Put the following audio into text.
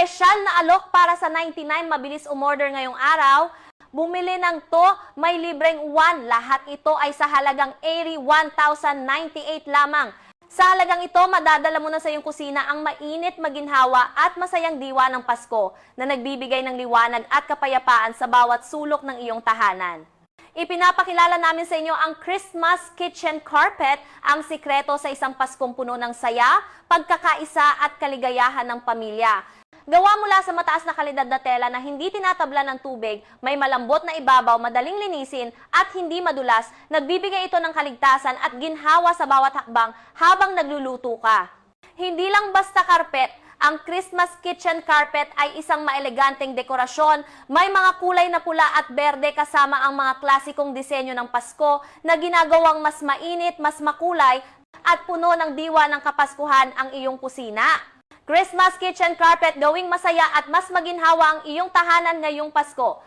Espesyal na alok para sa 99 mabilis umorder ngayong araw. Bumili ng to, may libreng 1. Lahat ito ay sa halagang 81,098 lamang. Sa halagang ito, madadala mo na sa iyong kusina ang mainit, maginhawa at masayang diwa ng Pasko na nagbibigay ng liwanag at kapayapaan sa bawat sulok ng iyong tahanan. Ipinapakilala namin sa inyo ang Christmas Kitchen Carpet, ang sikreto sa isang Paskong puno ng saya, pagkakaisa at kaligayahan ng pamilya. Gawa mula sa mataas na kalidad na tela na hindi tinatabla ng tubig, may malambot na ibabaw, madaling linisin at hindi madulas, nagbibigay ito ng kaligtasan at ginhawa sa bawat hakbang habang nagluluto ka. Hindi lang basta karpet, ang Christmas Kitchen Carpet ay isang maeleganteng dekorasyon. May mga kulay na pula at berde kasama ang mga klasikong disenyo ng Pasko na ginagawang mas mainit, mas makulay at puno ng diwa ng Kapaskuhan ang iyong kusina. Christmas Kitchen Carpet, gawing masaya at mas maginhawa ang iyong tahanan ngayong Pasko.